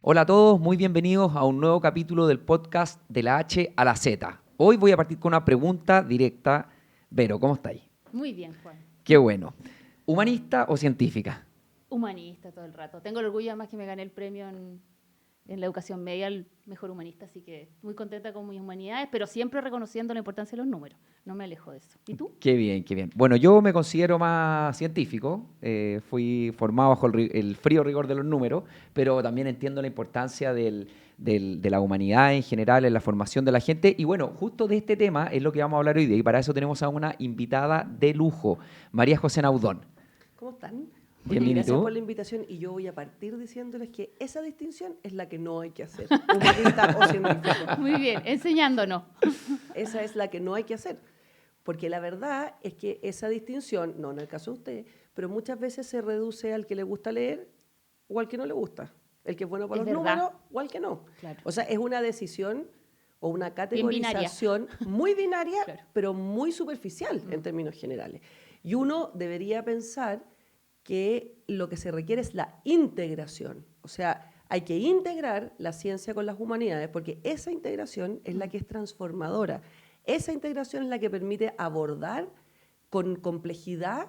Hola a todos, muy bienvenidos a un nuevo capítulo del podcast de la H a la Z. Hoy voy a partir con una pregunta directa. Vero, ¿cómo estáis? Muy bien, Juan. Qué bueno. ¿Humanista o científica? Humanista todo el rato. Tengo el orgullo además que me gané el premio en la educación media, el mejor humanista, así que muy contenta con mis humanidades, pero siempre reconociendo la importancia de los números. No me alejo de eso. ¿Y tú? Qué bien, qué bien. Bueno, yo me considero más científico. Fui formado bajo el frío rigor de los números, pero también entiendo la importancia de la humanidad en general en la formación de la gente. Y bueno, justo de este tema es lo que vamos a hablar hoy día. Y para eso tenemos a una invitada de lujo, María José Naudón. ¿Cómo están? Bien, Oye, bien, ¿y gracias tú? por la invitación y yo voy a partir diciéndoles que esa distinción es la que no hay que hacer, humanista o científico. Muy bien, enseñándonos. Esa es la que no hay que hacer, porque la verdad es que esa distinción, no en el caso de usted, pero muchas veces se reduce al que le gusta leer o al que no le gusta, el que es bueno para Es los verdad. números o al que no. Claro. O sea, es una decisión o una binaria. categorización muy binaria, Claro. pero muy superficial en términos generales. Y uno debería pensar que lo que se requiere es la integración. O sea, hay que integrar la ciencia con las humanidades porque esa integración es la que es transformadora. Esa integración es la que permite abordar con complejidad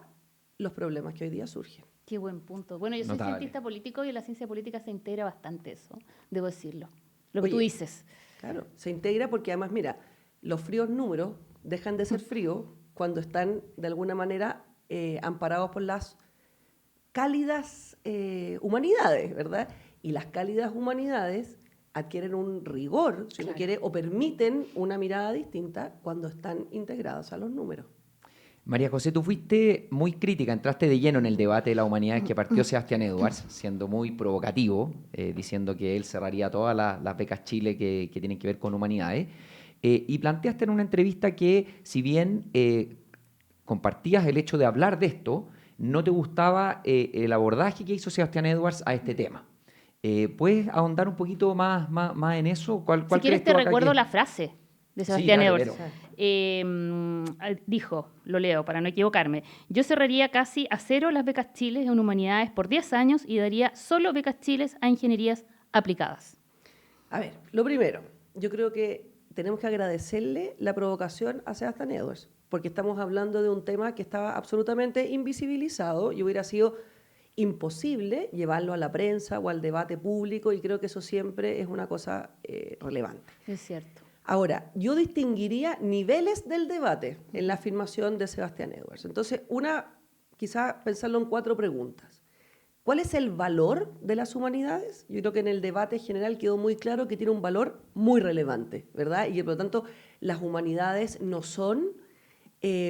los problemas que hoy día surgen. Qué buen punto. Bueno, yo soy Notable. cientista político y en la ciencia política se integra bastante eso, debo decirlo. Lo que Oye, tú dices. Claro, se integra porque además, mira, los fríos números dejan de ser fríos cuando están de alguna manera amparados por las cálidas humanidades, ¿verdad? Y las cálidas humanidades adquieren un rigor, si uno Claro. quiere, o permiten una mirada distinta cuando están integradas a los números. María José, tú fuiste muy crítica, entraste de lleno en el debate de la humanidad que partió Sebastián Edwards, siendo muy provocativo, diciendo que él cerraría todas las becas Chile que tienen que ver con humanidades. Y planteaste en una entrevista que, si bien compartías el hecho de hablar de esto, no te gustaba el abordaje que hizo Sebastián Edwards a este tema. ¿Puedes ahondar un poquito más en eso? ¿Cuál Si quieres crees te tú acá recuerdo que- la frase de Sí, Sebastián dale, Edwards. Vero. Dijo, lo leo para no equivocarme, yo cerraría casi a cero las becas Chiles en humanidades por 10 años y daría solo becas Chiles a ingenierías aplicadas. A ver, lo primero, yo creo que tenemos que agradecerle la provocación a Sebastián Edwards, porque estamos hablando de un tema que estaba absolutamente invisibilizado y hubiera sido imposible llevarlo a la prensa o al debate público, y creo que eso siempre es una cosa relevante. Es cierto. Ahora, yo distinguiría niveles del debate en la afirmación de Sebastián Edwards. Entonces, quizá pensarlo en 4 preguntas. ¿Cuál es el valor de las humanidades? Yo creo que en el debate general quedó muy claro que tiene un valor muy relevante, ¿verdad? Y que por lo tanto las humanidades no son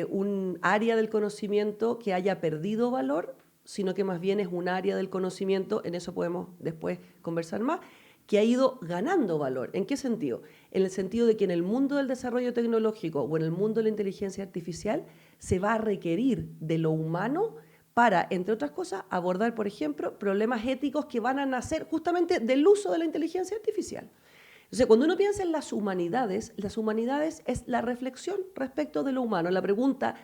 un área del conocimiento que haya perdido valor, sino que más bien es un área del conocimiento, en eso podemos después conversar más, que ha ido ganando valor. ¿En qué sentido? En el sentido de que en el mundo del desarrollo tecnológico o en el mundo de la inteligencia artificial se va a requerir de lo humano para, entre otras cosas, abordar, por ejemplo, problemas éticos que van a nacer justamente del uso de la inteligencia artificial. Entonces, cuando uno piensa en las humanidades es la reflexión respecto de lo humano. La pregunta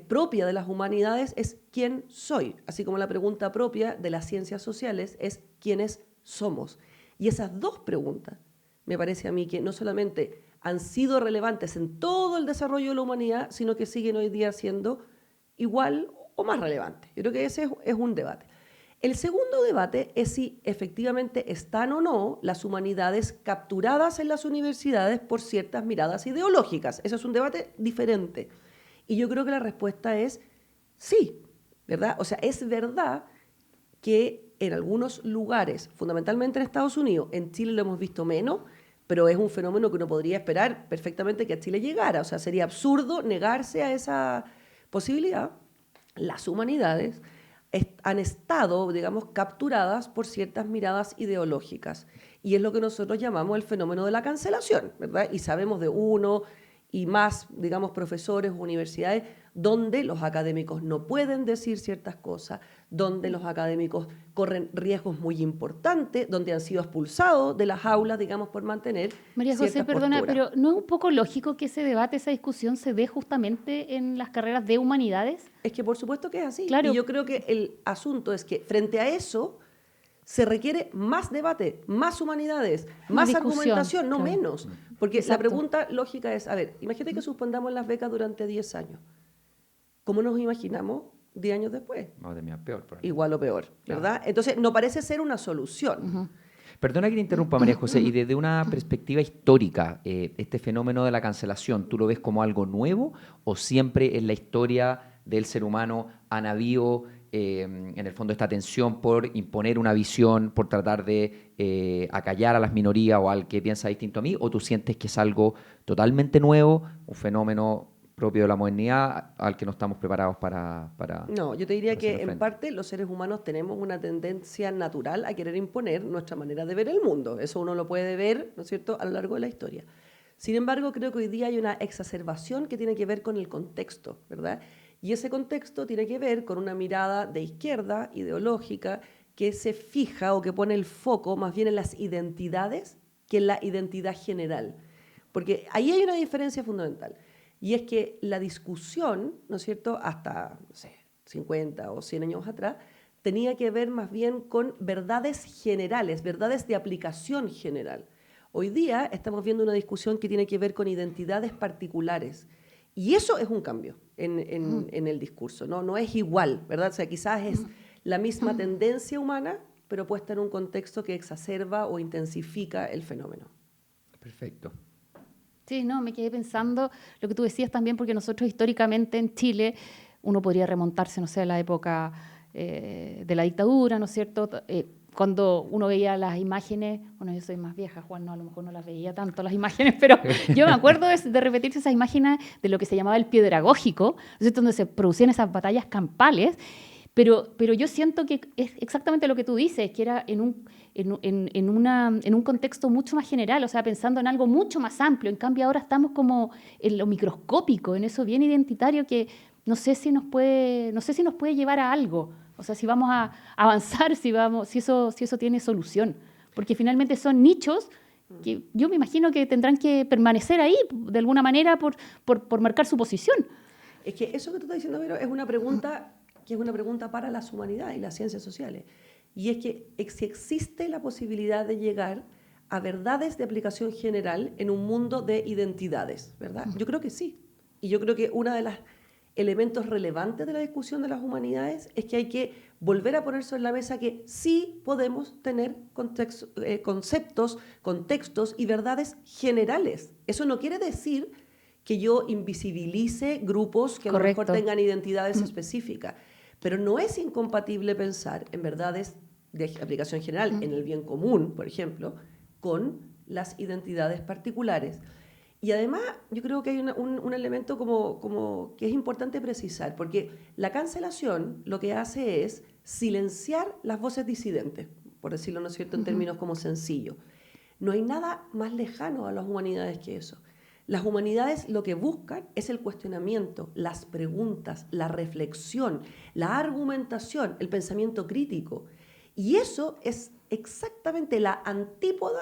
propia de las humanidades es ¿quién soy? Así como la pregunta propia de las ciencias sociales es ¿quiénes somos? Y esas 2 preguntas, me parece a mí que no solamente han sido relevantes en todo el desarrollo de la humanidad, sino que siguen hoy día siendo igual o más relevantes. Yo creo que ese es un debate. El segundo debate es si efectivamente están o no las humanidades capturadas en las universidades por ciertas miradas ideológicas. Ese es un debate diferente. Y yo creo que la respuesta es sí, ¿verdad? O sea, es verdad que en algunos lugares, fundamentalmente en Estados Unidos, en Chile lo hemos visto menos, pero es un fenómeno que uno podría esperar perfectamente que a Chile llegara. O sea, sería absurdo negarse a esa posibilidad. Las humanidades han estado, digamos, capturadas por ciertas miradas ideológicas. Y es lo que nosotros llamamos el fenómeno de la cancelación, ¿verdad? Y sabemos de uno y más, digamos, profesores, universidades, donde los académicos no pueden decir ciertas cosas, donde los académicos corren riesgos muy importantes, donde han sido expulsados de las aulas, digamos, por mantener María José, ciertas perdona, posturas. pero ¿no es un poco lógico que ese debate, esa discusión se dé justamente en las carreras de humanidades? Es que por supuesto que es así. Claro. Y yo creo que el asunto es que frente a eso Se requiere más debate, más humanidades, Más más discusión, argumentación, no claro. menos. Porque la Exacto. pregunta lógica es, a ver, imagínate que suspendamos las becas durante 10 años. ¿Cómo nos imaginamos 10 años después? Vamos a terminar peor. probablemente. Igual o peor, ¿verdad? Entonces, no parece ser una solución. Perdona que te interrumpa, María José, y desde una perspectiva histórica, ¿este fenómeno de la cancelación, tú lo ves como algo nuevo o siempre en la historia del ser humano han habido, en el fondo, esta tensión por imponer una visión, por tratar de acallar a las minorías o al que piensa distinto a mí, o tú sientes que es algo totalmente nuevo, un fenómeno propio de la modernidad al que no estamos preparados para No, yo te diría para que hacerle en frente? parte los seres humanos tenemos una tendencia natural a querer imponer nuestra manera de ver el mundo. Eso uno lo puede ver, ¿no es cierto?, a lo largo de la historia. Sin embargo, creo que hoy día hay una exacerbación que tiene que ver con el contexto, ¿verdad? Y ese contexto tiene que ver con una mirada de izquierda, ideológica, que se fija o que pone el foco más bien en las identidades que en la identidad general. Porque ahí hay una diferencia fundamental. Y es que la discusión, ¿no es cierto?, hasta, no sé, 50 o 100 años atrás, tenía que ver más bien con verdades generales, verdades de aplicación general. Hoy día estamos viendo una discusión que tiene que ver con identidades particulares. Y eso es un cambio en el discurso, ¿no? No es igual, ¿verdad? O sea, quizás es la misma tendencia humana, pero puesta en un contexto que exacerba o intensifica el fenómeno. Perfecto. Sí, no, me quedé pensando lo que tú decías también, porque nosotros históricamente en Chile, uno podría remontarse, no sé, a la época de la dictadura, ¿no es cierto? Cuando uno veía las imágenes, bueno, yo soy más vieja, Juan, no, a lo mejor no las veía tanto las imágenes, pero yo me acuerdo de repetirse esas imágenes de lo que se llamaba el piedragógico, ¿no es cierto?, donde se producían esas batallas campales, pero yo siento que es exactamente lo que tú dices, que era en un contexto mucho más general, o sea, pensando en algo mucho más amplio. En cambio, ahora estamos como en lo microscópico, en eso bien identitario que no sé si nos puede llevar a algo. O sea, si vamos a avanzar, si eso tiene solución. Porque finalmente son nichos que yo me imagino que tendrán que permanecer ahí de alguna manera por marcar su posición. Es que eso que tú estás diciendo, Vero, es una pregunta que es una pregunta para las humanidades y las ciencias sociales. Y es que si existe la posibilidad de llegar a verdades de aplicación general en un mundo de identidades, ¿verdad? Yo creo que sí. Y yo creo que uno de los elementos relevantes de la discusión de las humanidades es que hay que volver a poner sobre la mesa que sí podemos tener conceptos, contextos y verdades generales. Eso no quiere decir que yo invisibilice grupos que a lo mejor Correcto. tengan identidades específicas. Pero no es incompatible pensar en verdades de aplicación general, en el bien común, por ejemplo, con las identidades particulares. Y además, yo creo que hay un elemento como que es importante precisar, porque la cancelación lo que hace es silenciar las voces disidentes, por decirlo, ¿no es cierto?, en términos como sencillos. No hay nada más lejano a las humanidades que eso. Las humanidades lo que buscan es el cuestionamiento, las preguntas, la reflexión, la argumentación, el pensamiento crítico. Y eso es exactamente la antípoda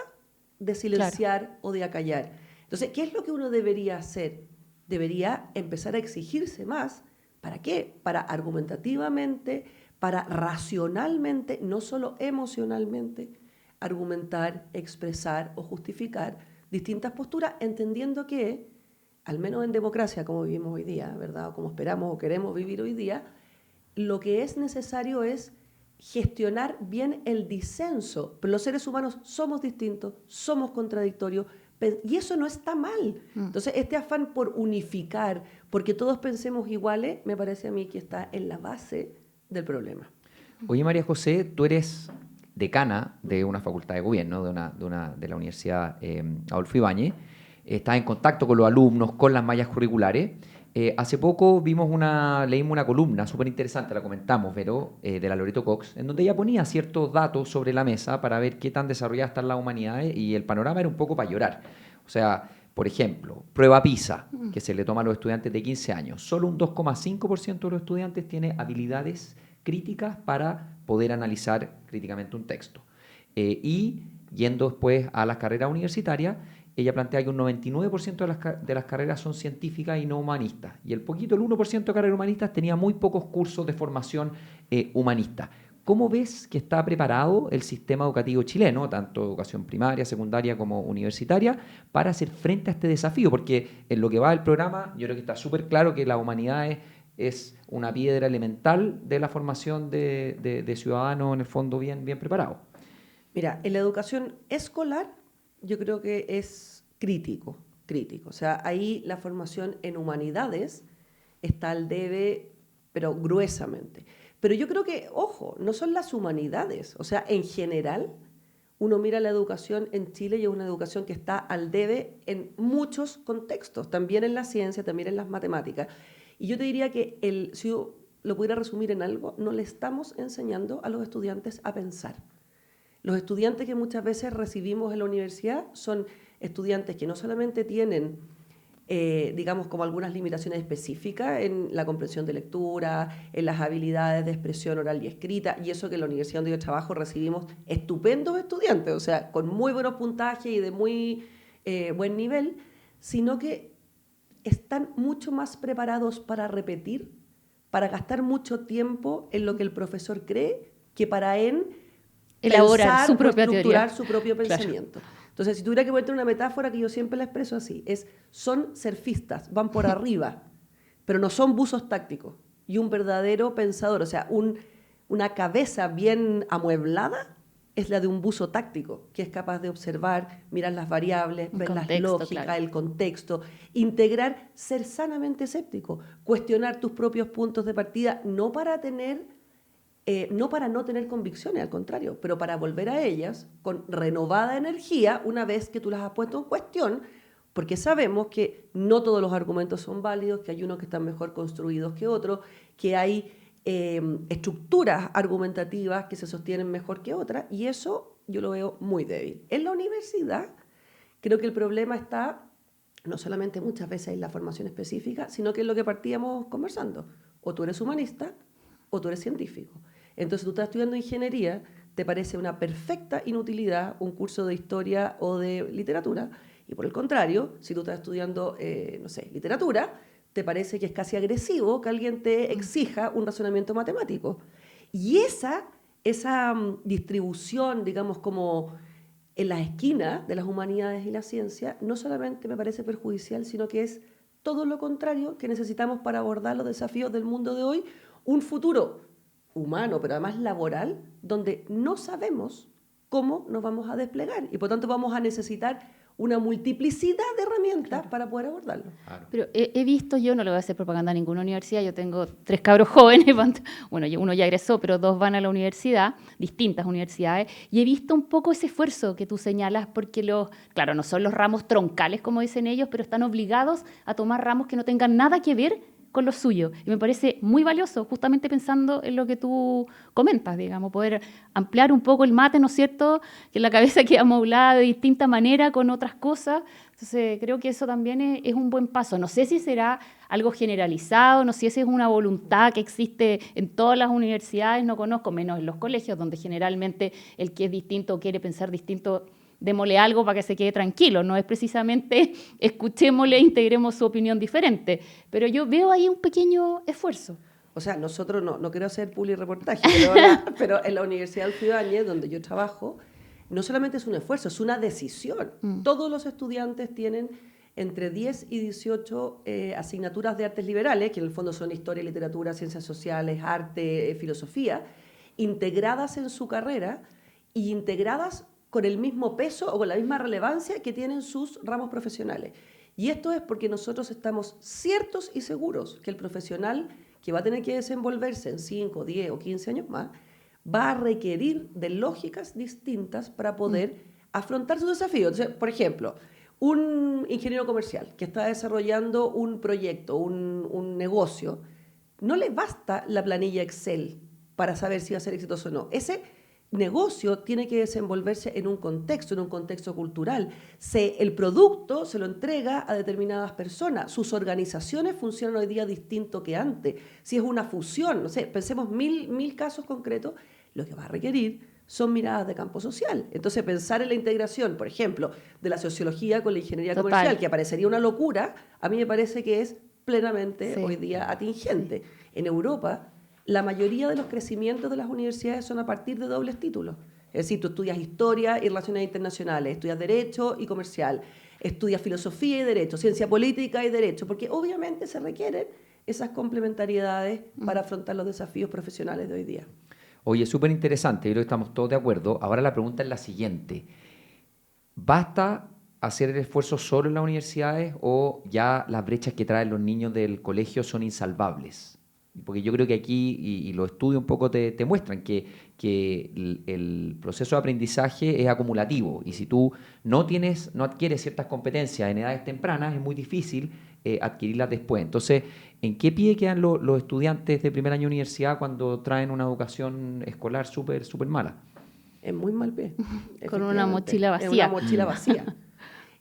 de silenciar o de acallar. Entonces, ¿qué es lo que uno debería hacer? Debería empezar a exigirse más. ¿Para qué? Para argumentativamente, para racionalmente, no solo emocionalmente, argumentar, expresar o justificar distintas posturas, entendiendo que, al menos en democracia como vivimos hoy día, ¿verdad?, o como esperamos o queremos vivir hoy día, lo que es necesario es gestionar bien el disenso. Pero los seres humanos somos distintos, somos contradictorios, y eso no está mal. Entonces, este afán por unificar, porque todos pensemos iguales, me parece a mí que está en la base del problema. Oye, María José, tú eres decana de una facultad de gobierno, de la Universidad Adolfo Ibáñez. Estás en contacto con los alumnos, con las mallas curriculares. Hace poco leímos una columna súper interesante, la comentamos, Vero, de la Loreto Cox, en donde ella ponía ciertos datos sobre la mesa para ver qué tan desarrolladas están las humanidades, y el panorama era un poco para llorar. O sea, por ejemplo, prueba PISA, que se le toma a los estudiantes de 15 años. Solo un 2,5% de los estudiantes tiene habilidades críticas para poder analizar críticamente un texto. Y yendo después a las carreras universitarias, ella plantea que un 99% de las carreras son científicas y no humanistas. Y el 1% de carreras humanistas tenía muy pocos cursos de formación humanista. ¿Cómo ves que está preparado el sistema educativo chileno, tanto educación primaria, secundaria como universitaria, para hacer frente a este desafío? Porque en lo que va del programa, yo creo que está súper claro que las humanidades es una piedra elemental de la formación de ciudadanos, en el fondo, bien preparados. Mira, en la educación escolar yo creo que es crítico. O sea, ahí la formación en humanidades está al debe, pero gruesamente. Pero yo creo que, ojo, no son las humanidades. O sea, en general, uno mira la educación en Chile y es una educación que está al debe en muchos contextos, también en la ciencia, también en las matemáticas. Y yo te diría que, si yo lo pudiera resumir en algo, no le estamos enseñando a los estudiantes a pensar. Los estudiantes que muchas veces recibimos en la universidad son estudiantes que no solamente tienen, digamos, como algunas limitaciones específicas en la comprensión de lectura, en las habilidades de expresión oral y escrita, y eso que en la universidad donde yo trabajo recibimos estupendos estudiantes, o sea, con muy buenos puntajes y de muy buen nivel, sino que están mucho más preparados para repetir, para gastar mucho tiempo en lo que el profesor cree, que para él elaborar su propia estructurar teoría. su propio pensamiento. Claro. Entonces, si tuviera que poner una metáfora que yo siempre la expreso así, son surfistas, van por arriba, pero no son buzos tácticos. Y un verdadero pensador, o sea, una cabeza bien amueblada es la de un buzo táctico, que es capaz de observar, mirar las variables, ver las lógicas, claro, el contexto, integrar, ser sanamente escéptico, cuestionar tus propios puntos de partida, no para no tener convicciones, al contrario, pero para volver a ellas con renovada energía una vez que tú las has puesto en cuestión, porque sabemos que no todos los argumentos son válidos, que hay unos que están mejor construidos que otros, que hay estructuras argumentativas que se sostienen mejor que otras, y eso yo lo veo muy débil. En la universidad creo que el problema está no solamente muchas veces en la formación específica, sino que es lo que partíamos conversando. O tú eres humanista o tú eres científico. Entonces tú estás estudiando ingeniería, te parece una perfecta inutilidad un curso de historia o de literatura, y por el contrario, si tú estás estudiando, no sé, literatura, te parece que es casi agresivo que alguien te exija un razonamiento matemático. Y esa distribución, digamos, como en las esquinas de las humanidades y la ciencia, no solamente me parece perjudicial, sino que es todo lo contrario que necesitamos para abordar los desafíos del mundo de hoy, un futuro humano, pero además laboral, donde no sabemos cómo nos vamos a desplegar y por tanto vamos a necesitar una multiplicidad de herramientas, claro, para poder abordarlo. Claro. Pero he visto, yo no le voy a hacer propaganda a ninguna universidad, yo tengo 3 cabros jóvenes, bueno, uno ya egresó, pero 2 van a la universidad, distintas universidades, y he visto un poco ese esfuerzo que tú señalas, porque claro, no son los ramos troncales, como dicen ellos, pero están obligados a tomar ramos que no tengan nada que ver con lo suyo. Y me parece muy valioso, justamente pensando en lo que tú comentas, digamos, poder ampliar un poco el mate, ¿no es cierto?, que la cabeza queda amoblada de distinta manera con otras cosas. Entonces, creo que eso también es un buen paso. No sé si será algo generalizado, no sé si es una voluntad que existe en todas las universidades, no conozco, menos en los colegios, donde generalmente el que es distinto quiere pensar distinto, démosle algo para que se quede tranquilo, no es precisamente escuchémosle e integremos su opinión diferente, pero yo veo ahí un pequeño esfuerzo. O sea, nosotros no quiero hacer publireportaje, pero en la Universidad Alfredo Ibáñez, donde yo trabajo, no solamente es un esfuerzo, es una decisión. Todos los estudiantes tienen entre 10 y 18 asignaturas de artes liberales, que en el fondo son historia, literatura, ciencias sociales, arte, filosofía, integradas en su carrera y integradas con el mismo peso o con la misma relevancia que tienen sus ramos profesionales. Y esto es porque nosotros estamos ciertos y seguros que el profesional que va a tener que desenvolverse en 5, 10 o 15 años más va a requerir de lógicas distintas para poder afrontar sus desafíos. Entonces, por ejemplo, un ingeniero comercial que está desarrollando un proyecto, un negocio, no le basta la planilla Excel para saber si va a ser exitoso o no. Ese negocio tiene que desenvolverse en un contexto cultural. El producto se lo entrega a determinadas personas. Sus organizaciones funcionan hoy día distinto que antes. Si es una fusión, no sé, pensemos mil casos concretos, lo que va a requerir son miradas de campo social. Entonces, pensar en la integración, por ejemplo, de la sociología con la ingeniería comercial, que parecería una locura, a mí me parece que es plenamente hoy día atingente. En Europa, la mayoría de los crecimientos de las universidades son a partir de dobles títulos. Es decir, tú estudias Historia y Relaciones Internacionales, estudias Derecho y Comercial, estudias Filosofía y Derecho, Ciencia Política y Derecho, porque obviamente se requieren esas complementariedades para afrontar los desafíos profesionales de hoy día. Oye, súper interesante, yo creo que estamos todos de acuerdo. Ahora la pregunta es la siguiente. ¿Basta hacer el esfuerzo solo en las universidades o ya las brechas que traen los niños del colegio son insalvables? Porque yo creo que aquí, y los estudios un poco te muestran que el proceso de aprendizaje es acumulativo y si tú no adquieres ciertas competencias en edades tempranas, es muy difícil adquirirlas después. Entonces, ¿en qué pie quedan los estudiantes de primer año de universidad cuando traen una educación escolar súper mala? En muy mal pie. Con una mochila vacía. En una mochila vacía.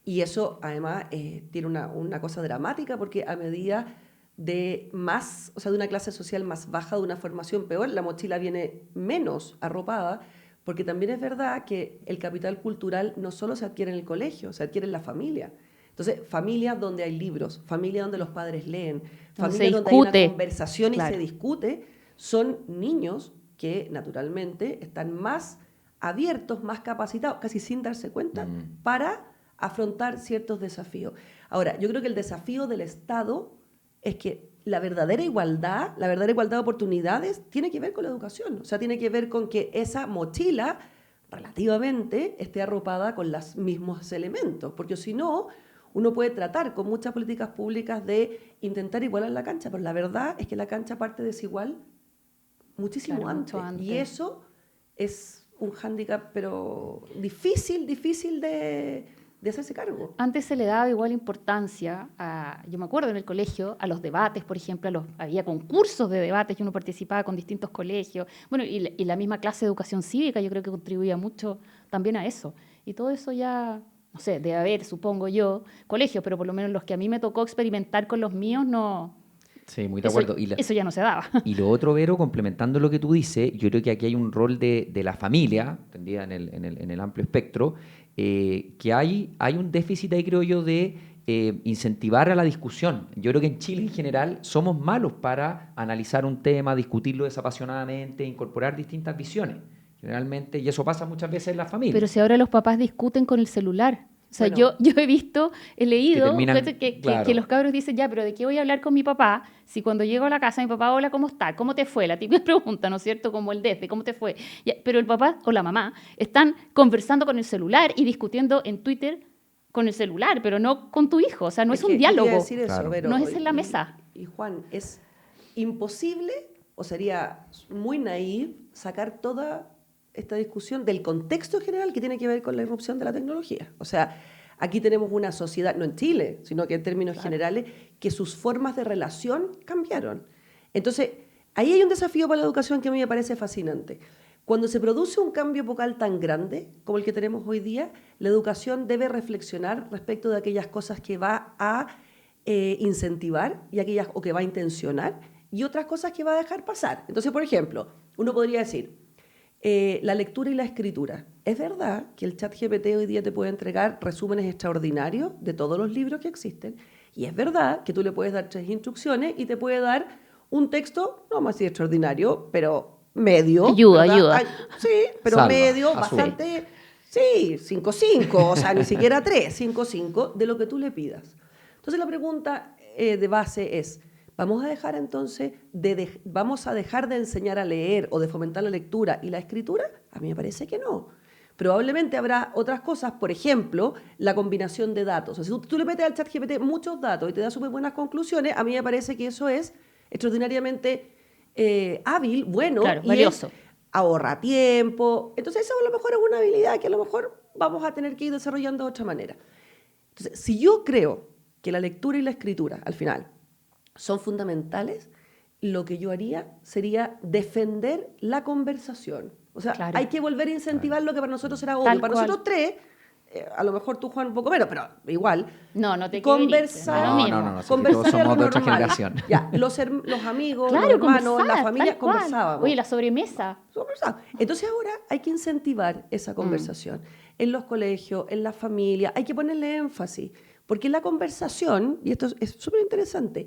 Y eso, además, tiene una cosa dramática porque a medida de más, o sea, de una clase social más baja, de una formación peor, la mochila viene menos arropada, porque también es verdad que el capital cultural no solo se adquiere en el colegio, se adquiere en la familia. Entonces, familias donde hay libros, familias donde los padres leen, familias donde hay una conversación y se discute, son niños que naturalmente están más abiertos, más capacitados, casi sin darse cuenta, para afrontar ciertos desafíos. Ahora, yo creo que el desafío del Estado es que la verdadera igualdad de oportunidades tiene que ver con la educación. O sea, tiene que ver con que esa mochila relativamente esté arropada con los mismos elementos. Porque si no, uno puede tratar con muchas políticas públicas de intentar igualar la cancha, pero la verdad es que la cancha parte desigual muchísimo antes. Y eso es un hándicap, pero difícil de hacerse cargo. Antes se le daba igual importancia, yo me acuerdo en el colegio, a los debates, por ejemplo, había concursos de debates y uno participaba con distintos colegios. Bueno, y la misma clase de educación cívica yo creo que contribuía mucho también a eso. Y todo eso ya, no sé, debe haber, supongo yo, colegios, pero por lo menos los que a mí me tocó experimentar con los míos, no. Sí, muy de acuerdo. Eso ya no se daba. Y lo otro, Vero, complementando lo que tú dices, yo creo que aquí hay un rol de la familia, entendida en el amplio espectro, que hay un déficit ahí, creo yo, de incentivar a la discusión. Yo creo que en Chile en general somos malos para analizar un tema, discutirlo desapasionadamente, incorporar distintas visiones, generalmente, y eso pasa muchas veces en la familia. Pero si ahora los papás discuten con el celular. O sea, bueno, yo he leído que los cabros dicen, ya, pero ¿de qué voy a hablar con mi papá si cuando llego a la casa mi papá, hola, ¿cómo está? ¿Cómo te fue? La típica pregunta, ¿no es cierto? Como el desde, ¿cómo te fue? Ya, pero el papá o la mamá están conversando con el celular y discutiendo en Twitter con el celular, pero no con tu hijo. O sea, no es un diálogo. Decir eso, claro. Pero, no es en la mesa. Y Juan, es imposible, o sería muy naif, sacar toda esta discusión del contexto general que tiene que ver con la irrupción de la tecnología. O sea, aquí tenemos una sociedad, no en Chile, sino que en términos generales, que sus formas de relación cambiaron. Entonces, ahí hay un desafío para la educación que a mí me parece fascinante. Cuando se produce un cambio epocal tan grande como el que tenemos hoy día, la educación debe reflexionar respecto de aquellas cosas que va a incentivar y aquellas o que va a intencionar y otras cosas que va a dejar pasar. Entonces, por ejemplo, uno podría decir, la lectura y la escritura. Es verdad que el ChatGPT hoy día te puede entregar resúmenes extraordinarios de todos los libros que existen. Y es verdad que tú le puedes dar 3 instrucciones y te puede dar un texto, no más extraordinario, pero medio. Ayuda. Ay, sí, pero salva, medio, bastante. Sí, 5-5, o sea, ni siquiera 3, 5-5, de lo que tú le pidas. Entonces la pregunta de base es, ¿vamos a dejar entonces vamos a dejar de enseñar a leer o de fomentar la lectura y la escritura? A mí me parece que no. Probablemente habrá otras cosas, por ejemplo, la combinación de datos. O sea, si tú le metes al ChatGPT muchos datos y te da súper buenas conclusiones, a mí me parece que eso es extraordinariamente hábil, bueno, claro, y valioso. Ahorra tiempo. Entonces eso a lo mejor es una habilidad que a lo mejor vamos a tener que ir desarrollando de otra manera. Entonces, si yo creo que la lectura y la escritura, al final, son fundamentales, lo que yo haría sería defender la conversación. O sea, claro, hay que volver a incentivar lo que para nosotros era obvio. Para nosotros 3, a lo mejor tú, Juan, un poco menos, pero igual. No te conversar. No, todos somos de otra generación. Ya, los amigos, claro, los hermanos, la familia, conversábamos. Oye, la sobremesa. Entonces ahora hay que incentivar esa conversación. En los colegios, en la familia, hay que ponerle énfasis. Porque la conversación, y esto es súper interesante,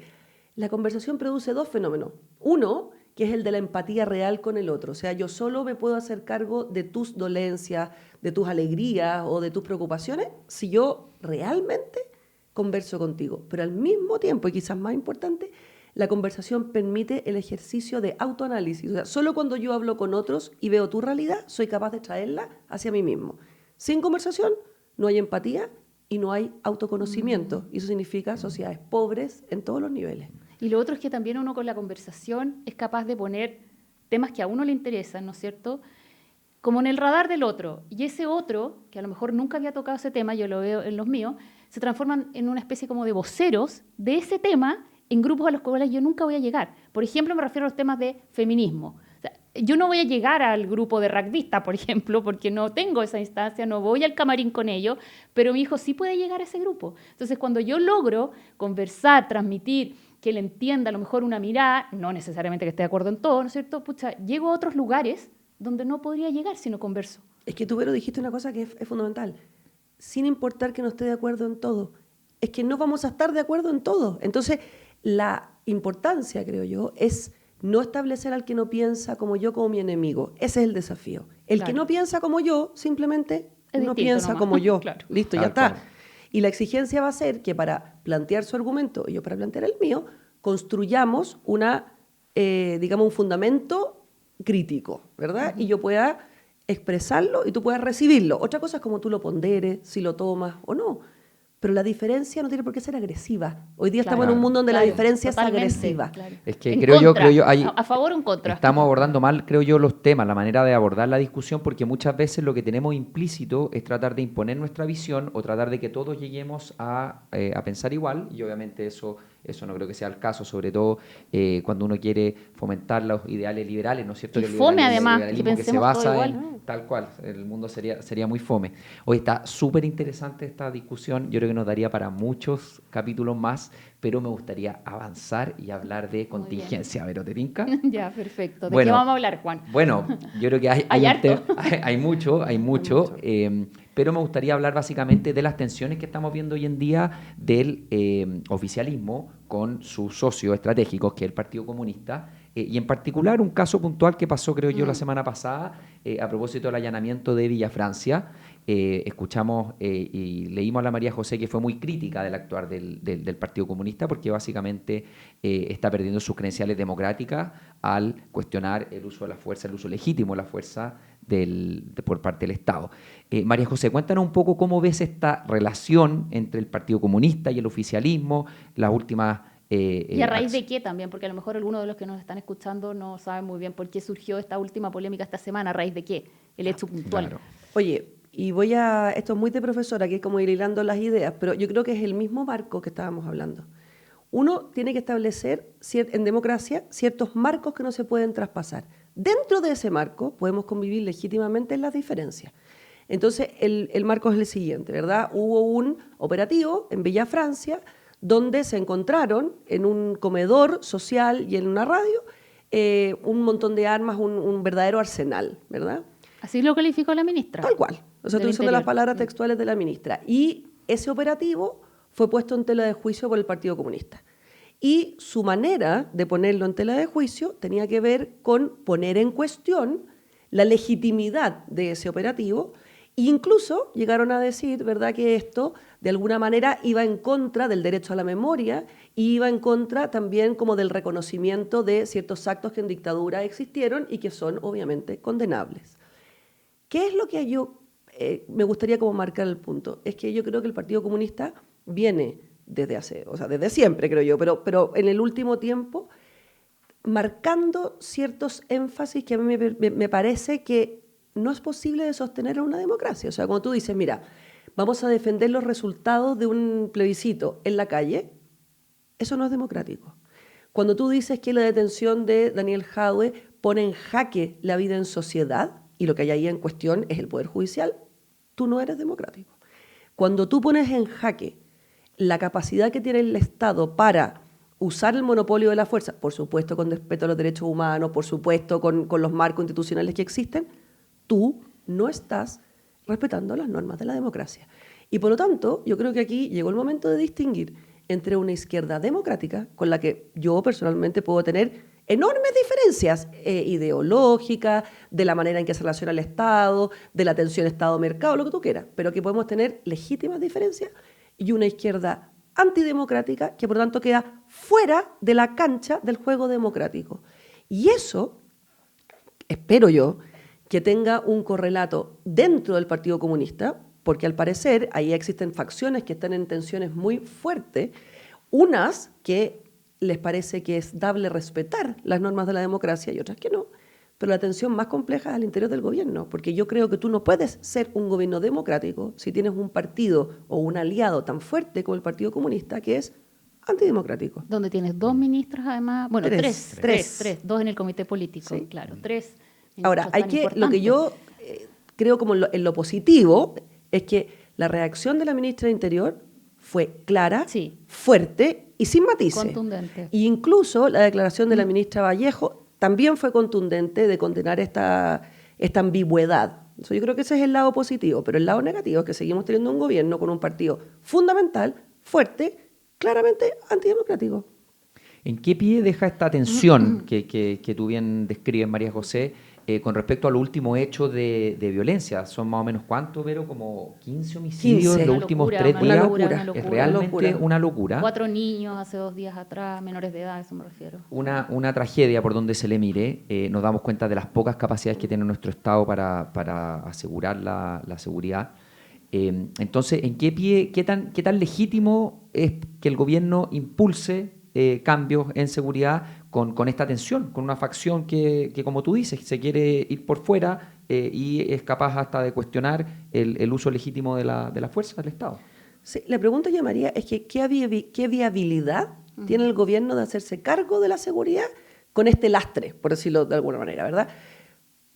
la conversación produce 2 fenómenos. Uno, que es el de la empatía real con el otro. O sea, yo solo me puedo hacer cargo de tus dolencias, de tus alegrías o de tus preocupaciones si yo realmente converso contigo. Pero al mismo tiempo, y quizás más importante, la conversación permite el ejercicio de autoanálisis. O sea, solo cuando yo hablo con otros y veo tu realidad, soy capaz de traerla hacia mí mismo. Sin conversación, no hay empatía y no hay autoconocimiento. Y eso significa sociedades pobres en todos los niveles. Y lo otro es que también uno con la conversación es capaz de poner temas que a uno le interesan, ¿no es cierto?, como en el radar del otro. Y ese otro, que a lo mejor nunca había tocado ese tema, yo lo veo en los míos, se transforman en una especie como de voceros de ese tema en grupos a los cuales yo nunca voy a llegar. Por ejemplo, me refiero a los temas de feminismo. O sea, yo no voy a llegar al grupo de rugbyistas, por ejemplo, porque no tengo esa instancia, no voy al camarín con ellos, pero mi hijo sí puede llegar a ese grupo. Entonces, cuando yo logro conversar, transmitir, que él entienda a lo mejor una mirada, no necesariamente que esté de acuerdo en todo, ¿no es cierto? Pucha, llego a otros lugares donde no podría llegar si no converso. Es que tú, Vero, dijiste una cosa que es fundamental. Sin importar que no esté de acuerdo en todo. Es que no vamos a estar de acuerdo en todo. Entonces, la importancia, creo yo, es no establecer al que no piensa como yo como mi enemigo. Ese es el desafío. El Claro. que no piensa como yo, simplemente Es no distinto piensa nomás. como yo. Claro. Listo, ya Tal está. cual. Y la exigencia va a ser que para plantear su argumento y yo para plantear el mío, construyamos digamos, un fundamento crítico, ¿verdad? Y yo pueda expresarlo y tú puedas recibirlo. Otra cosa es cómo tú lo ponderes, si lo tomas o no. Pero la diferencia no tiene por qué ser agresiva. Hoy día estamos en un mundo donde la diferencia totalmente, es agresiva. claro. Es que En creo contra, yo, hay, a favor o en contra. estamos abordando mal, creo yo, los temas, la manera de abordar la discusión, porque muchas veces lo que tenemos implícito es tratar de imponer nuestra visión o tratar de que todos lleguemos a pensar igual, y obviamente eso no creo que sea el caso, sobre todo cuando uno quiere fomentar los ideales liberales, ¿no es cierto? Y Que el fome, liberalismo- además, el que liberalismo se pensemos todo basa igual, en ¿no? tal cual, el mundo sería muy fome. Hoy está súper interesante esta discusión, yo creo que nos daría para muchos capítulos más, pero me gustaría avanzar y hablar de bien. contingencia. ¿Vero, te tinca? Ya, perfecto. ¿De Bueno, qué vamos a hablar, Juan? Bueno, yo creo que hay, Hay un harto. hay mucho, pero me gustaría hablar básicamente de las tensiones que estamos viendo hoy en día del oficialismo con sus socios estratégicos, que es el Partido Comunista, y en particular un caso puntual que pasó, creo yo, la semana pasada, a propósito del allanamiento de Villa Francia. Escuchamos y leímos a la María José, que fue muy crítica del actuar del Partido Comunista, porque básicamente está perdiendo sus credenciales democráticas al cuestionar el uso de la fuerza, el uso legítimo de la fuerza por parte del Estado. María José, cuéntanos un poco cómo ves esta relación entre el Partido Comunista y el oficialismo, las últimas... ¿Y a raíz de qué también? Porque a lo mejor algunos de los que nos están escuchando no saben muy bien por qué surgió esta última polémica esta semana, a raíz de qué, el hecho puntual. Claro. Oye, y esto es muy de profesora, que es como ir hilando las ideas, pero yo creo que es el mismo marco que estábamos hablando. Uno tiene que establecer en democracia ciertos marcos que no se pueden traspasar. Dentro de ese marco podemos convivir legítimamente en las diferencias. Entonces, el marco es el siguiente, ¿verdad? Hubo un operativo en Villa Francia donde se encontraron en un comedor social y en una radio un montón de armas, un verdadero arsenal, ¿verdad? Así lo calificó la ministra. Tal cual. O sea, Del estoy usando las Interior. palabras textuales de la ministra. Y ese operativo fue puesto en tela de juicio por el Partido Comunista. Y su manera de ponerlo en tela de juicio tenía que ver con poner en cuestión la legitimidad de ese operativo. E incluso llegaron a decir, ¿verdad?, que esto de alguna manera iba en contra del derecho a la memoria y iba en contra también como del reconocimiento de ciertos actos que en dictadura existieron y que son obviamente condenables. ¿Qué es lo que yo me gustaría como marcar el punto? Es que yo creo que el Partido Comunista viene desde siempre, creo yo, pero en el último tiempo marcando ciertos énfasis que a mí me parece que no es posible de sostener en una democracia. O sea, cuando tú dices, mira, vamos a defender los resultados de un plebiscito en la calle, eso no es democrático. Cuando tú dices que la detención de Daniel Jadwe pone en jaque la vida en sociedad, y lo que hay ahí en cuestión es el Poder Judicial, tú no eres democrático. Cuando tú pones en jaque la capacidad que tiene el Estado para usar el monopolio de la fuerza, por supuesto con respeto a los derechos humanos, por supuesto con los marcos institucionales que existen, tú no estás respetando las normas de la democracia. Y por lo tanto, yo creo que aquí llegó el momento de distinguir entre una izquierda democrática, con la que yo personalmente puedo tener enormes diferencias ideológicas, de la manera en que se relaciona el Estado, de la tensión Estado-mercado, lo que tú quieras, pero que podemos tener legítimas diferencias y una izquierda antidemocrática que por tanto queda fuera de la cancha del juego democrático. Y eso, espero yo, que tenga un correlato dentro del Partido Comunista, porque al parecer ahí existen facciones que están en tensiones muy fuertes, unas que les parece que es dable respetar las normas de la democracia y otras que no, pero la tensión más compleja es al interior del gobierno, porque yo creo que tú no puedes ser un gobierno democrático si tienes un partido o un aliado tan fuerte como el Partido Comunista que es antidemocrático. Donde tienes 2 ministros además, bueno, Tres. tres, 2 en el comité político, Sí. claro, 3. Ahora, lo que yo creo como en lo positivo es que la reacción de la ministra de Interior fue clara, Sí. fuerte y sin matices. Contundente. Y incluso la declaración de la ministra Vallejo también fue contundente de condenar esta ambigüedad. Yo creo que ese es el lado positivo, pero el lado negativo es que seguimos teniendo un gobierno con un partido fundamental, fuerte, claramente antidemocrático. ¿En qué pie deja esta tensión que tú bien describes, María José, con respecto al último hecho de violencia? ¿Son más o menos cuántos, Vero? ¿Como 15 homicidios 15. en los Una últimos locura, 3 una días? locura, una Es locura. realmente una locura. 4 niños hace 2 días atrás, menores de edad, a eso me refiero. Una tragedia por donde se le mire. Nos damos cuenta de las pocas capacidades que tiene nuestro Estado para asegurar la seguridad. Entonces, ¿en qué pie, qué tan legítimo es que el gobierno impulse cambios en seguridad con esta tensión, con una facción que, como tú dices, se quiere ir por fuera y es capaz hasta de cuestionar el uso legítimo de la fuerza del Estado? Sí, la pregunta yo, María, es que ¿qué viabilidad tiene el gobierno de hacerse cargo de la seguridad con este lastre, por decirlo de alguna manera, ¿verdad?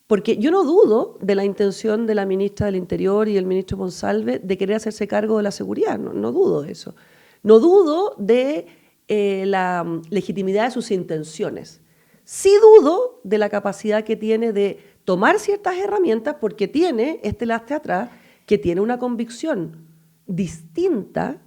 Porque yo no dudo de la intención de la ministra del Interior y el ministro Monsalve de querer hacerse cargo de la seguridad, no dudo de eso. No dudo de la legitimidad de sus intenciones. Sí dudo de la capacidad que tiene de tomar ciertas herramientas porque tiene este lastre atrás que tiene una convicción distinta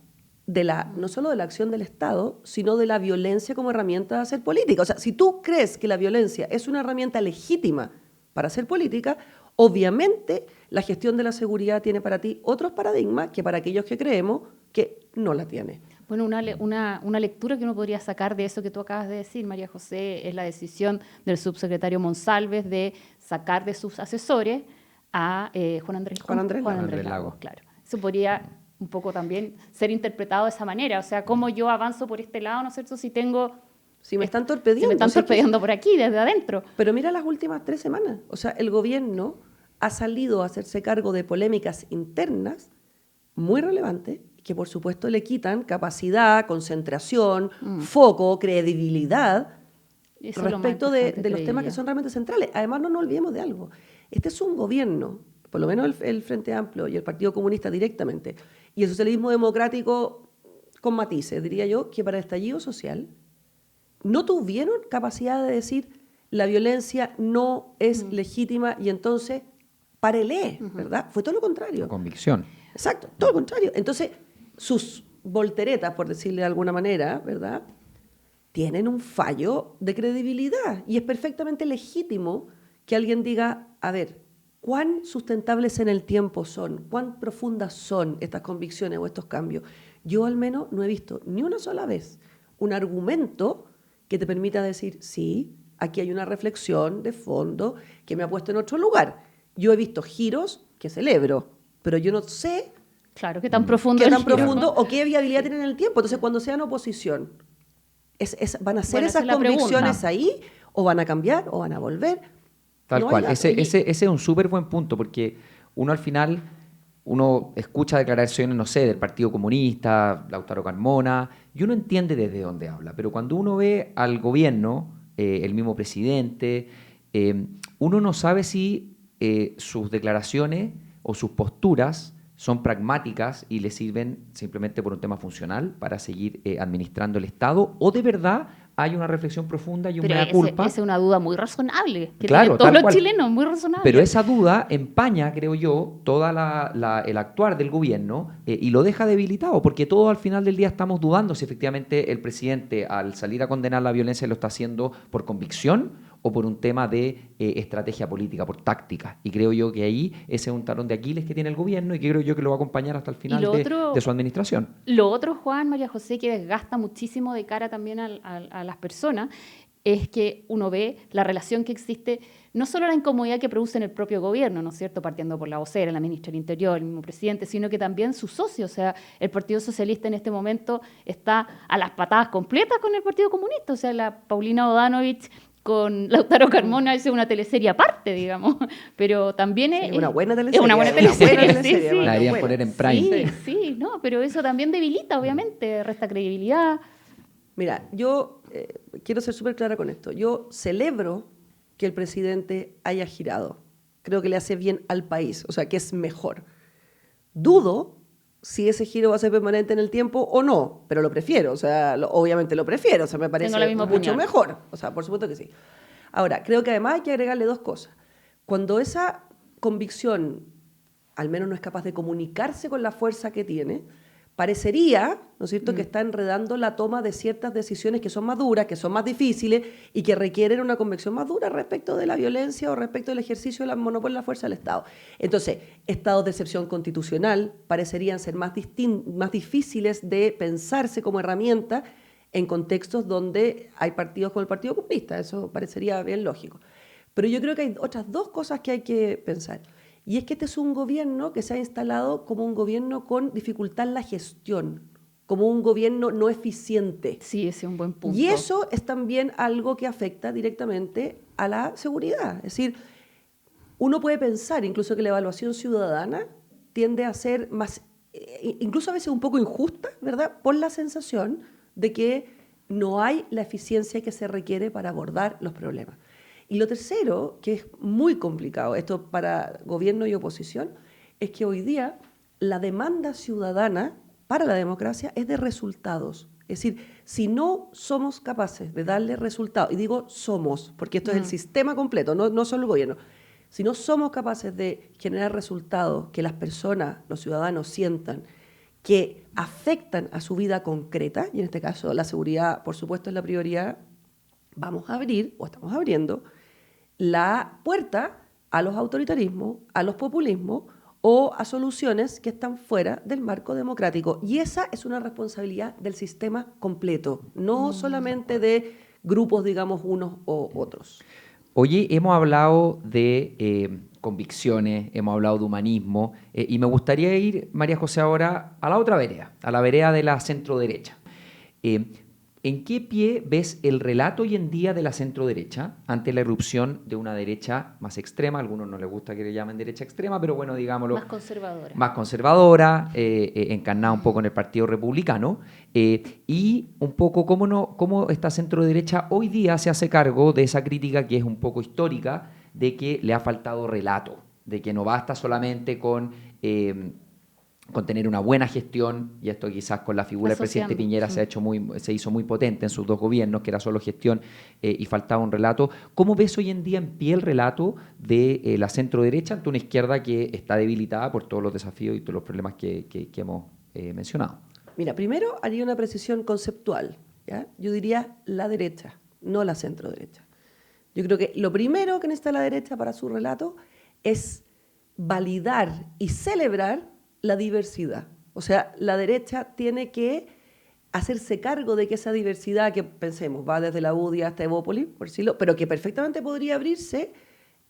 de no solo de la acción del Estado, sino de la violencia como herramienta de hacer política. O sea, si tú crees que la violencia es una herramienta legítima para hacer política, obviamente la gestión de la seguridad tiene para ti otros paradigmas que para aquellos que creemos que no la tiene. Bueno, una lectura que uno podría sacar de eso que tú acabas de decir, María José, es la decisión del subsecretario Monsalves de sacar de sus asesores a Juan Andrés Lagos. Claro. Eso podría un poco también ser interpretado de esa manera. O sea, cómo yo avanzo por este lado, ¿no es cierto? Si me están torpediando. Si me están torpediando por aquí, desde adentro. Pero mira las últimas 3 semanas. O sea, el gobierno ha salido a hacerse cargo de polémicas internas muy relevantes que, por supuesto, le quitan capacidad, concentración, foco, credibilidad respecto de los temas que son realmente centrales. Además, no nos olvidemos de algo. Este es un gobierno, por lo menos el Frente Amplio y el Partido Comunista directamente, y el socialismo democrático con matices, diría yo, que para el estallido social no tuvieron capacidad de decir la violencia no es legítima y entonces párele, ¿verdad? Fue todo lo contrario. Convicción. Exacto, todo lo contrario. Entonces, sus volteretas, por decirle de alguna manera, ¿verdad?, tienen un fallo de credibilidad y es perfectamente legítimo que alguien diga, a ver, ¿cuán sustentables en el tiempo son? ¿Cuán profundas son estas convicciones o estos cambios? Yo al menos no he visto ni una sola vez un argumento que te permita decir, sí, aquí hay una reflexión de fondo que me ha puesto en otro lugar. Yo he visto giros que celebro, pero yo no sé claro, qué tan profundo, qué el tan giro, profundo ¿no? o qué viabilidad tienen en el tiempo. Entonces, cuando sean oposición, ¿van a ser Bueno, esa esas es la convicciones pregunta. ahí? ¿O van a cambiar? ¿O van a volver? Tal No hay cual. nada. Ese es un súper buen punto, porque uno al final, uno escucha declaraciones, no sé, del Partido Comunista, Lautaro Carmona, y uno entiende desde dónde habla. Pero cuando uno ve al gobierno, el mismo presidente, uno no sabe si sus declaraciones o sus posturas son pragmáticas y le sirven simplemente por un tema funcional para seguir administrando el Estado o de verdad hay una reflexión profunda y un Pero mea culpa. esa es una duda muy razonable, que Claro, tienen todos tal los cual. chilenos, muy razonable. Pero esa duda empaña, creo yo, toda el actuar del gobierno y lo deja debilitado, porque todos al final del día estamos dudando si efectivamente el presidente al salir a condenar la violencia lo está haciendo por convicción o por un tema de estrategia política, por táctica. Y creo yo que ahí ese es un talón de Aquiles que tiene el gobierno y que creo yo que lo va a acompañar hasta el final de su administración. Lo otro, Juan, María José, que desgasta muchísimo de cara también a las personas, es que uno ve la relación que existe, no solo la incomodidad que produce en el propio gobierno, ¿no es cierto?, partiendo por la vocera, la ministra del Interior, el mismo presidente, sino que también sus socios. O sea, el Partido Socialista en este momento está a las patadas completas con el Partido Comunista. O sea, la Paulina Bodanovich con Lautaro Carmona es una teleserie aparte, digamos, pero también es una buena es teleserie. una buena teleserie, sí. La deberían poner en prime. Sí, no, pero eso también debilita, obviamente, resta credibilidad. Mira, yo quiero ser súper clara con esto. Yo celebro que el presidente haya girado. Creo que le hace bien al país, o sea, que es mejor. Dudo si ese giro va a ser permanente en el tiempo o no, pero lo prefiero, o sea, obviamente lo prefiero, o sea, me parece Tengo la misma mucho opinión. mejor, o sea, por supuesto que sí. Ahora, creo que además hay que agregarle dos cosas. Cuando esa convicción al menos no es capaz de comunicarse con la fuerza que tiene, parecería, ¿no es cierto?, que está enredando la toma de ciertas decisiones que son más duras, que son más difíciles y que requieren una convicción más dura respecto de la violencia o respecto del ejercicio del monopolio de la fuerza del Estado. Entonces, estados de excepción constitucional parecerían ser más difíciles de pensarse como herramienta en contextos donde hay partidos como el Partido Comunista. Eso parecería bien lógico. Pero yo creo que hay otras dos cosas que hay que pensar. Y es que este es un gobierno que se ha instalado como un gobierno con dificultad en la gestión, como un gobierno no eficiente. Sí, ese es un buen punto. Y eso es también algo que afecta directamente a la seguridad. Es decir, uno puede pensar incluso que la evaluación ciudadana tiende a ser más, incluso a veces un poco injusta, ¿verdad?, por la sensación de que no hay la eficiencia que se requiere para abordar los problemas. Y lo tercero, que es muy complicado, esto para gobierno y oposición, es que hoy día la demanda ciudadana para la democracia es de resultados. Es decir, si no somos capaces de darle resultados, y digo somos, porque esto es el sistema completo, no solo el gobierno, si no somos capaces de generar resultados que las personas, los ciudadanos sientan, que afectan a su vida concreta, y en este caso la seguridad, por supuesto, es la prioridad, vamos a abrir, o estamos abriendo, la puerta a los autoritarismos, a los populismos o a soluciones que están fuera del marco democrático. Y esa es una responsabilidad del sistema completo, no solamente de grupos, digamos, unos o otros. Oye, hemos hablado de convicciones, hemos hablado de humanismo, y me gustaría ir, María José, ahora a la otra vereda, a la vereda de la centroderecha. ¿En qué pie ves el relato hoy en día de la centroderecha ante la irrupción de una derecha más extrema? A algunos no les gusta que le llamen derecha extrema, pero bueno, digámoslo. Más conservadora. Más conservadora, encarnada un poco en el Partido Republicano, y un poco cómo esta centroderecha hoy día se hace cargo de esa crítica que es un poco histórica, de que le ha faltado relato, de que no basta solamente con tener una buena gestión, y esto quizás con la figura del presidente Piñera se hizo muy potente en sus dos gobiernos, que era solo gestión y faltaba un relato. ¿Cómo ves hoy en día en pie el relato de la centroderecha ante una izquierda que está debilitada por todos los desafíos y todos los problemas que hemos mencionado? Mira, primero haría una precisión conceptual, ¿ya? Yo diría la derecha, no la centroderecha. Yo creo que lo primero que necesita la derecha para su relato es validar y celebrar la diversidad. O sea, la derecha tiene que hacerse cargo de que esa diversidad que, pensemos, va desde la UDI hasta Evópolis, por decirlo, pero que perfectamente podría abrirse,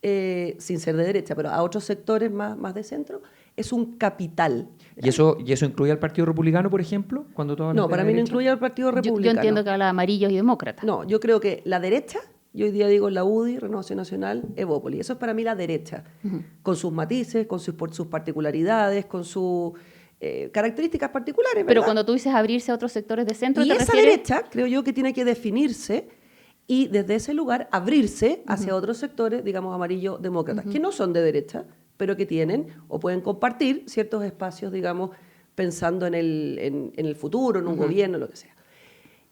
sin ser de derecha, pero a otros sectores más de centro, es un capital. ¿Y eso incluye al Partido Republicano, por ejemplo? No, para mí no incluye al Partido Republicano. Yo entiendo que habla de amarillos y demócratas. No, yo creo que la derecha, yo hoy día digo la UDI, Renovación Nacional, Evópolis. Eso es para mí la derecha, con sus matices, con sus particularidades, con sus características particulares, ¿verdad? Pero cuando tú dices abrirse a otros sectores de centro, y ¿te esa refieres? derecha creo yo que tiene que definirse y desde ese lugar abrirse hacia otros sectores, digamos, amarillo demócratas, que no son de derecha, pero que tienen o pueden compartir ciertos espacios, digamos, pensando en el futuro, en un gobierno, lo que sea.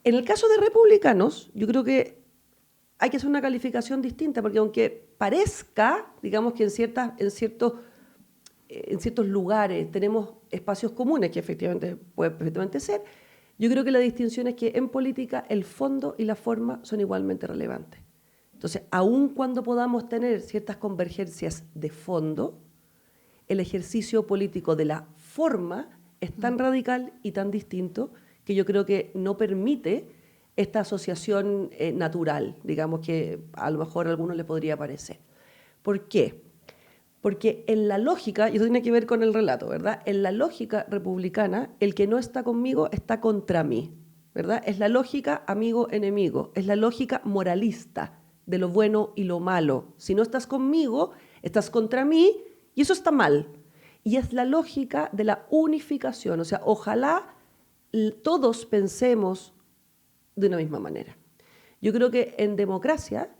En el caso de republicanos, yo creo que hay que hacer una calificación distinta, porque aunque parezca, digamos que en ciertos lugares tenemos espacios comunes, que efectivamente puede perfectamente ser, yo creo que la distinción es que en política el fondo y la forma son igualmente relevantes. Entonces, aun cuando podamos tener ciertas convergencias de fondo, el ejercicio político de la forma es tan radical y tan distinto que yo creo que no permite esta asociación natural, digamos que a lo mejor a algunos les podría parecer. ¿Por qué? Porque en la lógica, y eso tiene que ver con el relato, ¿verdad? En la lógica republicana, el que no está conmigo está contra mí, ¿verdad? Es la lógica amigo-enemigo, es la lógica moralista de lo bueno y lo malo. Si no estás conmigo, estás contra mí y eso está mal. Y es la lógica de la unificación, o sea, ojalá todos pensemos de una misma manera. Yo creo que en democracia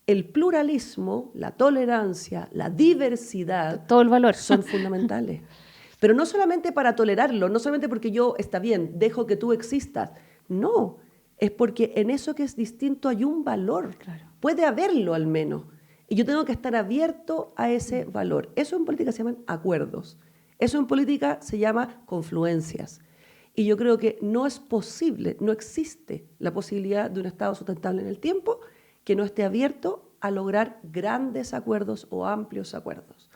el pluralismo, la tolerancia, la diversidad Todo el valor. son fundamentales. Pero no solamente para tolerarlo, no solamente porque yo, está bien, dejo que tú existas. No, es porque en eso que es distinto hay un valor. Claro. Puede haberlo al menos. Y yo tengo que estar abierto a ese valor. Eso en política se llaman acuerdos. Eso en política se llama confluencias. Y yo creo que no es posible, no existe la posibilidad de un Estado sustentable en el tiempo que no esté abierto a lograr grandes acuerdos o amplios acuerdos.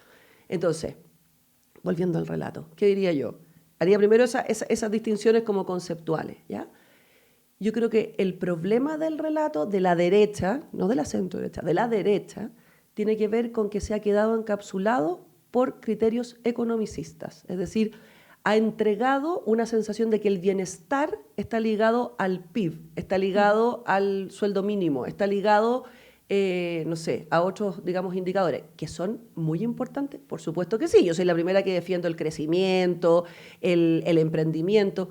Entonces, volviendo al relato, ¿qué diría yo? Haría primero esas distinciones como conceptuales, ¿ya? Yo creo que el problema del relato de la derecha, no de la centro-derecha, de la derecha, tiene que ver con que se ha quedado encapsulado por criterios economicistas, es decir, ha entregado una sensación de que el bienestar está ligado al PIB, está ligado al sueldo mínimo, está ligado, no sé, a otros, digamos, indicadores, que son muy importantes, por supuesto que sí. Yo soy la primera que defiendo el crecimiento, el emprendimiento,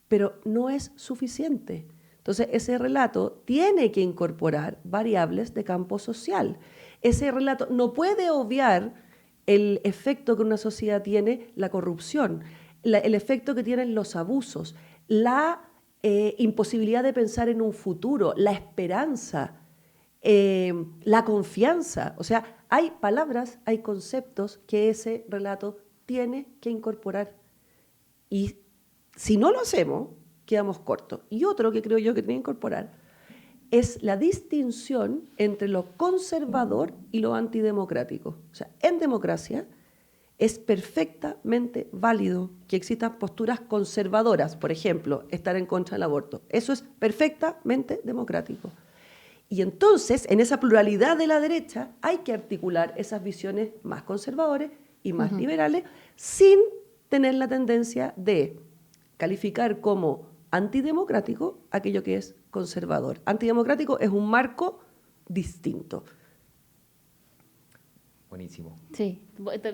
pero no es suficiente. Entonces, ese relato tiene que incorporar variables de campo social. Ese relato no puede obviar el efecto que una sociedad tiene la corrupción, el efecto que tienen los abusos, la imposibilidad de pensar en un futuro, la esperanza, la confianza. O sea, hay palabras, hay conceptos que ese relato tiene que incorporar. Y si no lo hacemos, quedamos cortos. Y otro que creo yo que tiene que incorporar es la distinción entre lo conservador y lo antidemocrático. O sea, en democracia es perfectamente válido que existan posturas conservadoras, por ejemplo, estar en contra del aborto. Eso es perfectamente democrático. Y entonces, en esa pluralidad de la derecha, hay que articular esas visiones más conservadoras y más liberales, sin tener la tendencia de calificar como antidemocrático aquello que es conservador. Antidemocrático es un marco distinto. Buenísimo. Sí,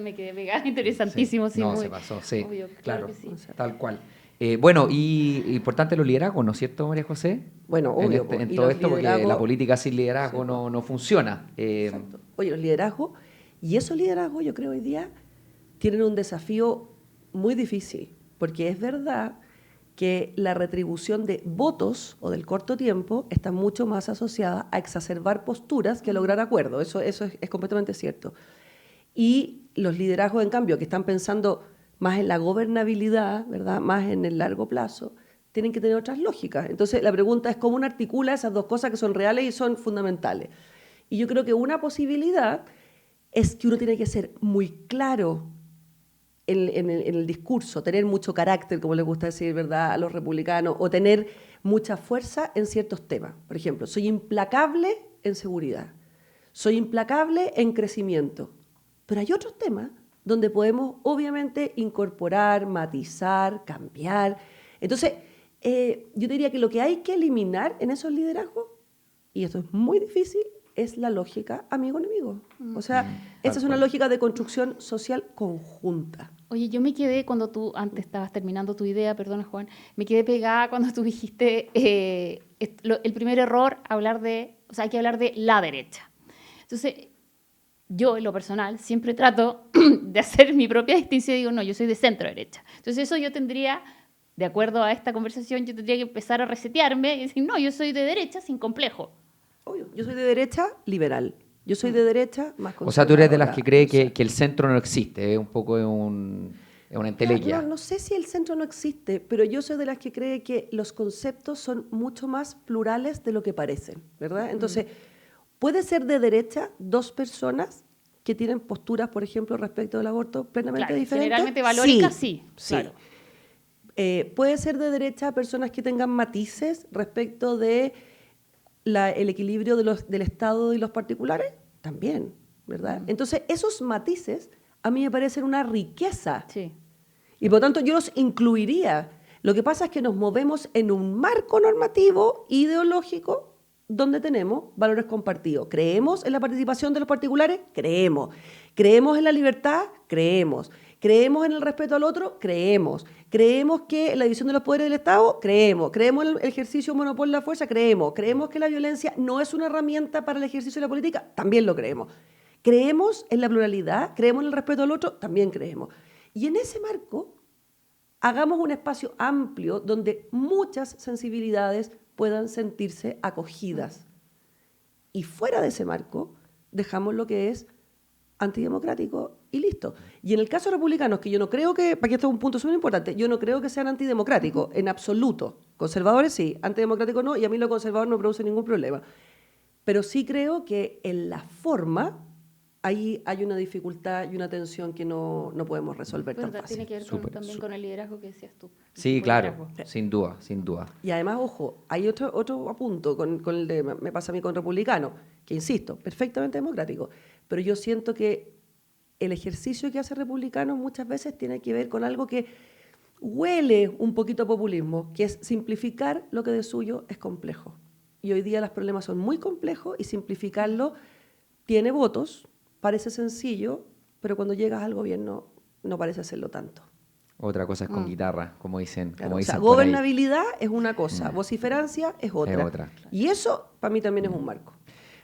me quedé pegada, interesantísimo. Sí, no, muy, se pasó, sí, obvio, claro, que sí. tal cual. Bueno, y importante los liderazgos, ¿no es cierto, María José? Bueno, obvio. En todo esto, porque la política sin liderazgo sí, no funciona. Exacto. Oye, los liderazgos, y esos liderazgos yo creo hoy día tienen un desafío muy difícil, porque es verdad que la retribución de votos o del corto tiempo está mucho más asociada a exacerbar posturas que a lograr acuerdos. Eso es completamente cierto. Y los liderazgos, en cambio, que están pensando más en la gobernabilidad, ¿verdad?, más en el largo plazo, tienen que tener otras lógicas. Entonces, la pregunta es cómo uno articula esas dos cosas que son reales y son fundamentales. Y yo creo que una posibilidad es que uno tiene que ser muy claro en el discurso, tener mucho carácter, como les gusta decir, ¿verdad?, a los republicanos, o tener mucha fuerza en ciertos temas. Por ejemplo, soy implacable en seguridad, soy implacable en crecimiento, pero hay otros temas donde podemos obviamente incorporar, matizar, cambiar. Entonces, yo diría que lo que hay que eliminar en esos liderazgos, y esto es muy difícil, es la lógica amigo-enemigo. O sea, esta es una lógica de construcción social conjunta. Oye, yo me quedé cuando tú antes estabas terminando tu idea, perdona Juan, me quedé pegada cuando tú dijiste el primer error, o sea, hay que hablar de la derecha. Entonces, yo en lo personal siempre trato de hacer mi propia distinción y digo, no, yo soy de centro derecha. Entonces eso yo tendría de acuerdo a esta conversación, yo tendría que empezar a resetearme y decir, no, yo soy de derecha sin complejo. Obvio, yo soy de derecha liberal. Yo soy de derecha más conservadora. O sea, tú eres de las que cree no sé. que el centro no existe, es un poco es una entelequia. No sé si el centro no existe, pero yo soy de las que cree que los conceptos son mucho más plurales de lo que parecen, ¿verdad? Entonces, puede ser de derecha dos personas que tienen posturas, por ejemplo, respecto del aborto plenamente Claro, diferentes. generalmente valóricas, sí, claro. Puede ser de derecha personas que tengan matices respecto de el equilibrio del Estado y los particulares, también, ¿verdad? Entonces, esos matices a mí me parecen una riqueza. Sí. Y por lo tanto yo los incluiría. Lo que pasa es que nos movemos en un marco normativo ideológico donde tenemos valores compartidos. ¿Creemos en la participación de los particulares? Creemos. ¿Creemos en la libertad? Creemos. ¿Creemos en el respeto al otro? Creemos. ¿Creemos que en la división de los poderes del Estado? Creemos. ¿Creemos en el ejercicio monopolio de la fuerza? Creemos. ¿Creemos que la violencia no es una herramienta para el ejercicio de la política? También lo creemos. ¿Creemos en la pluralidad? ¿Creemos en el respeto al otro? También creemos. Y en ese marco, hagamos un espacio amplio donde muchas sensibilidades puedan sentirse acogidas. Y fuera de ese marco, dejamos lo que es antidemocrático y listo. Y en el caso de republicanos, que yo no creo que, para que este es un punto súper importante, yo no creo que sean antidemocráticos, en absoluto. Conservadores sí, antidemocráticos no, y a mí lo conservador no me produce ningún problema. Pero sí creo que en la forma ahí hay una dificultad y una tensión que no podemos resolver tan Bueno, fácil. tiene que ver también con el liderazgo que decías tú. Sí, Con claro, liderazgo. sin duda, sin duda. Y además, ojo, hay otro apunto con el de, me pasa a mí con republicano, que insisto, perfectamente democrático, pero yo siento que el ejercicio que hace republicano muchas veces tiene que ver con algo que huele un poquito a populismo, que es simplificar lo que de suyo es complejo. Y hoy día los problemas son muy complejos y simplificarlo tiene votos, parece sencillo, pero cuando llegas al gobierno no parece serlo tanto. Otra cosa es con guitarra, como dicen. Claro, Como o sea, dicen por ahí. gobernabilidad es una cosa, vociferancia es otra. Es otra. Y eso para mí también es un marco.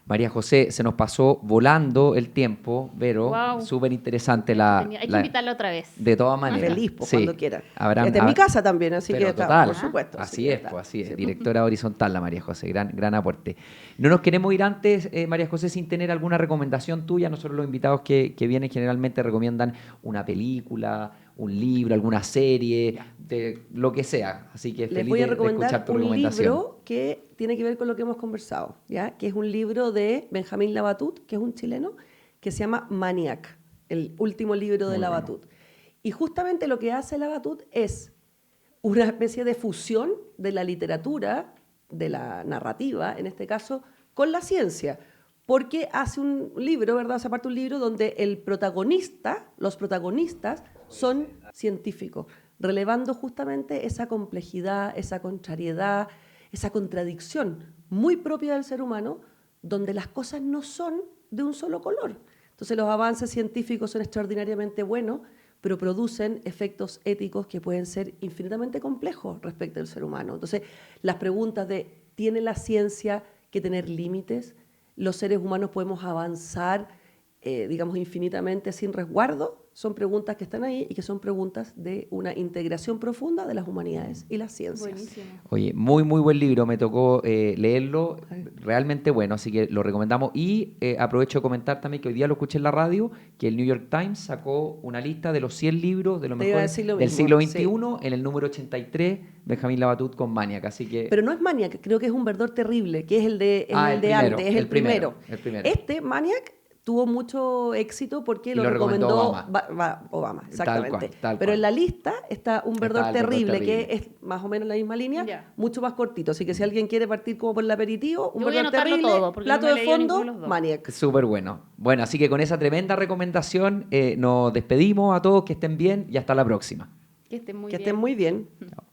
María José, se nos pasó volando el tiempo, pero Guau. súper interesante Hay que invitarla otra vez. De todas maneras. Feliz, pues, Sí. cuando quiera. Habrán- Esta es mi casa también, así pero que está, total, por supuesto. Así es, está. pues, así es. Sí. Directora horizontal, la María José. Gran aporte. No nos queremos ir antes, María José, sin tener alguna recomendación tuya. Nosotros los invitados que vienen generalmente recomiendan una película, un libro, alguna serie, de lo que sea. Así que Les feliz voy a de escuchar recomendar tu un recomendación. libro que tiene que ver con lo que hemos conversado, ¿ya? Que es un libro de Benjamín Labatut, que es un chileno, que se llama Maniac, el último libro de Muy bueno. Labatut. Y justamente lo que hace Labatut es una especie de fusión de la literatura, de la narrativa, en este caso, con la ciencia. Porque hace un libro, ¿verdad? Hace aparte un libro donde los protagonistas son científicos, relevando justamente esa complejidad, esa contrariedad, esa contradicción muy propia del ser humano, donde las cosas no son de un solo color. Entonces los avances científicos son extraordinariamente buenos, pero producen efectos éticos que pueden ser infinitamente complejos respecto al ser humano. Entonces las preguntas de, ¿tiene la ciencia que tener límites? ¿Los seres humanos podemos avanzar, digamos, infinitamente sin resguardo? Son preguntas que están ahí y que son preguntas de una integración profunda de las humanidades y las ciencias. Buenísimo. Oye, muy buen libro, me tocó leerlo, realmente bueno, así que lo recomendamos. Y aprovecho de comentar también que hoy día lo escuché en la radio, que el New York Times sacó una lista de los 100 libros de los Te iba a mejores decir lo del mismo, siglo sí. XXI, en el número 83, Benjamín Labatut con Maniac, así que... Pero no es Maniac, creo que es un verdor terrible, que es el de, el primero, antes, es el primero. el primero. Este, Maniac, tuvo mucho éxito porque Y lo lo recomendó recomendó Obama, exactamente. Tal Pero cual. en la lista está un verdor Está el verdor terrible, terrible. que es más o menos la misma línea, Ya. mucho más cortito. Así que si alguien quiere partir como por el aperitivo, un Yo voy a verdor anotarlo terrible, todo, porque plato no me he de leído fondo, ninguno de los dos. Maniac. Súper bueno. Bueno, así que con esa tremenda recomendación nos despedimos a todos, que estén bien y hasta la próxima. Que estén muy Que bien. estén muy bien. Chao.